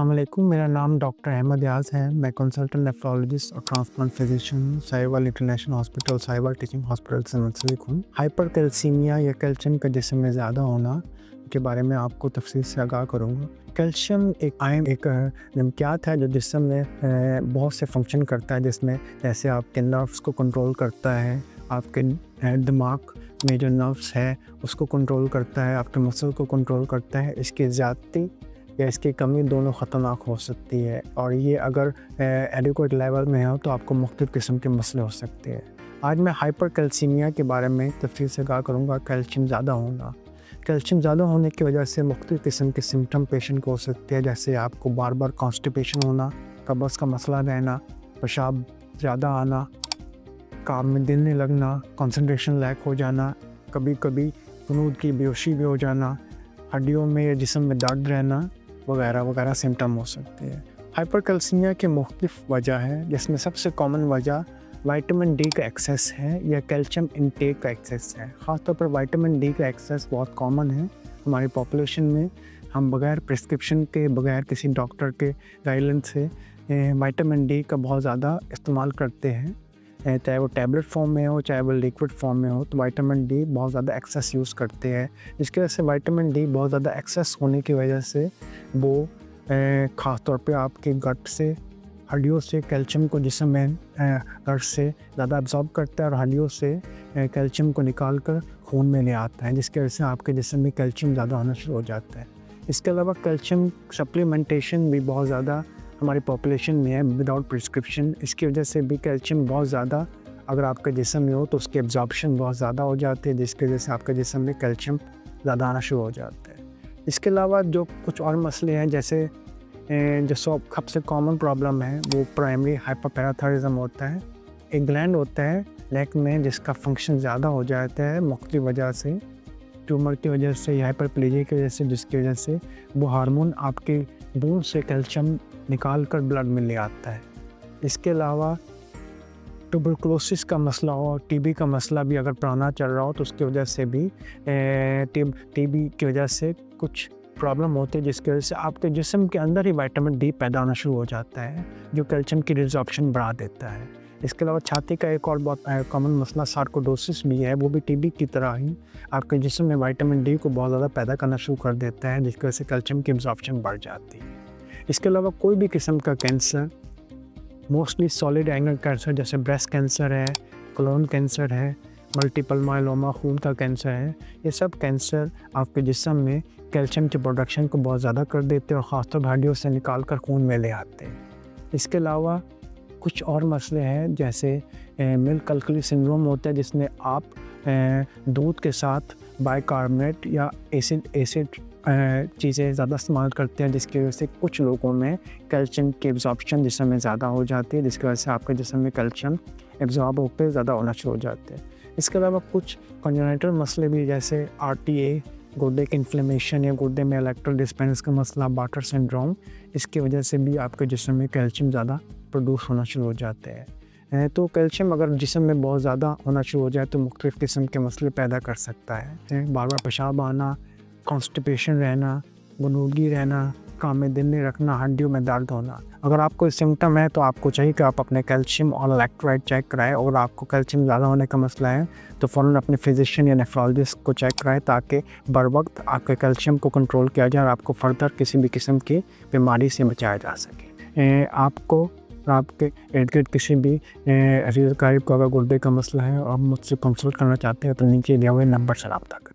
अस्सलामुअलैकुम, मेरा नाम डॉक्टर अहमद याज़ है। मैं कंसल्टेंट नेफ्रोलॉजिस्ट और transplant physician Sahiwal international hospital, Sahiwal teaching hospital से मुंसलिक हूँ। हाइपरकैल्सीमिया या कैल्शियम का जिस्म में ज़्यादा होना के बारे में आपको तफसील से आगाह करूँगा। कैल्शियम एक आयन नमकियात है जो जिस्म में बहुत से फंक्शन करता है, जिसमें जैसे आपके नर्व्स को कंट्रोल करता है, आपके दिमाग में जो नर्व्स है उसको कंट्रोल करता है, आपके मसल को कंट्रोल करता है। इसकी ज़्यादती या इसकी कमी दोनों ख़तरनाक हो सकती है, और ये अगर एडिक्वेट लेवल में हो तो आपको मुख्तलिफ़ किस्म के मसले हो सकते हैं। आज मैं हाइपरकैल्सीमिया के बारे में तफसील से कहा करूँगा। कैल्शियम ज़्यादा होने की वजह से मुख्तलिफ़ किस्म के सिम्टम पेशेंट को हो सकते हैं, जैसे आपको बार बार कॉन्स्टिपेशन होना, कब्ज़ का मसला रहना, पेशाब ज़्यादा आना, काम में दिल नहीं लगना, कंसंट्रेशन लैक हो जाना, कभी कभी जुनून की बेहोशी भी हो जाना, हड्डियों में या जिस्म में दर्द रहना वगैरह वगैरह सिम्टम हो सकते हैं। हाइपरकैल्सीमिया के मुख्तलिफ़ वजह है, जिसमें सबसे कॉमन वजह विटामिन डी का एक्सेस है या कैल्शियम इंटेक का एक्सेस है। ख़ासतौर पर विटामिन डी का एक्सेस बहुत कॉमन है हमारी पॉपुलेशन में। हम बग़ैर प्रिस्क्रिप्शन के, बग़ैर किसी डॉक्टर के गाइडलाइन से विटामिन डी का बहुत ज़्यादा इस्तेमाल करते हैं, चाहे वो टैबलेट फॉर्म में हो, चाहे वो लिक्विड फॉर्म में हो। तो विटामिन डी बहुत ज़्यादा एक्सेस यूज़ करते हैं, जिसकी वजह से विटामिन डी बहुत ज़्यादा एक्सेस होने की वजह से वो ख़ास तौर पे आपके गट से, हड्डियों से कैल्शियम को जिस्म में गट से ज़्यादा अब्ज़ॉर्ब करता है और हड्डियों से कैल्शियम को निकाल कर खून में ले आता है, जिसकी वजह से आपके जिस्म में कैल्शियम ज़्यादा होना शुरू हो जाता है। इसके अलावा कैल्शियम सप्लीमेंटेशन भी बहुत ज़्यादा हमारी पॉपुलेशन में है विदाउट प्रिस्क्रिप्शन। इसकी वजह से भी कैल्शियम बहुत ज़्यादा अगर आपके जिस्म में हो तो उसकी एब्जॉर्प्शन बहुत ज़्यादा हो जाती है, जिसकी वजह से आपके जिस्म में कैल्शियम ज़्यादा आना शुरू हो जाता है। इसके अलावा जो कुछ और मसले हैं, जैसे जो सबसे कॉमन प्रॉब्लम है वो प्राइमरी हाइपरपैराथायरिज्म होता है। एक ग्लैंड होता है नेक में जिसका फंक्शन ज़्यादा हो जाता है मुख्तलिफ़ वजह से, ट्यूमर की वजह से या हाइपरप्लेजिया की वजह से, जिसकी वजह से वो हार्मोन आपके बोन से कैल्शियम निकाल कर ब्लड में ले आता है। इसके अलावा ट्यूबरकुलोसिस का मसला हो, टीबी का मसला भी अगर पुराना चल रहा हो तो उसकी वजह से भी टीबी की वजह से कुछ प्रॉब्लम होती है, जिसकी वजह से आपके जिस्म के अंदर ही विटामिन डी पैदा होना शुरू हो जाता है, जो कैल्शियम की रिजॉर्प्शन बढ़ा देता है। इसके अलावा छाती का एक और बहुत कॉमन मसला सार्कोइडोसिस भी है, वो भी टीबी की तरह ही आपके जिस्म में विटामिन डी को बहुत ज़्यादा पैदा करना शुरू कर देता है, जिसकी वजह से कैल्शियम की एब्जॉर्प्शन बढ़ जाती है। इसके अलावा कोई भी किस्म का cancer, mostly solid angle cancer जैसे ब्रेस्ट कैंसर है, कोलोन कैंसर है, मल्टीपल मायलोमा खून का कैंसर है, ये सब कैंसर आपके जिस्म में कैल्शियम की प्रोडक्शन को बहुत ज़्यादा कर देते हैं और ख़ासतौर हड्डियों से निकाल कर खून में ले आते हैं। इसके अलावा कुछ और मसले हैं, जैसे मिल्क अल्कली सिंड्रोम होता है, जिसमें आप दूध के साथ बाइकार्बोनेट या एसिड चीज़ें ज़्यादा इस्तेमाल करते हैं, जिसकी वजह से कुछ लोगों में कैल्शियम की एब्जॉर्प्शन जिस्म में ज़्यादा हो जाती है, जिसकी वजह से आपके जिस्म में कैल्शियम एब्जॉर्ब होकर ज़्यादा होना शुरू हो जाते हैं। इसके अलावा कुछ कॉन्जेनिटल मसले भी, जैसे RTA, गुर्दे की इन्फ्लेमेशन या गुर्दे में इलेक्ट्रोल डिस्पेंस का मसला, बार्टर सिंड्रोम, इसकी वजह से भी आपके जिस्म में कैल्शियम ज़्यादा प्रोड्यूस होना शुरू हो जाते हैं। तो कैल्शियम अगर जिस्म में बहुत ज़्यादा होना शुरू हो जाए तो मुख्तलिफ़ किस्म के मसले पैदा कर सकता है, बार बार पेशाब आना, कॉन्स्टिपेशन रहना, गुनूगी रहना, काम में दिल नहीं रखना, हड्डियों में दर्द होना। अगर आपको सिम्टम है तो आपको चाहिए कि आप अपने कैल्शियम और इलेक्ट्रोलाइट चेक कराएं, और आपको कैल्शियम ज़्यादा होने का मसला है तो फ़ौरन अपने फिजिशियन या नेफ्रोलॉजिस्ट को चेक कराएं, ताकि बर वक्त आपके कैल्शियम को कंट्रोल किया जाए और आपको फर्दर किसी भी किस्म की बीमारी से बचाया जा सके। आपको आपके इर्द गिर्द किसी भी अजीज़ क़रीब को अगर गुर्दे का मसला है और मुझसे कंसल्ट करना चाहते हैं तो नीचे दिए हुए नंबर से रब्ता करें।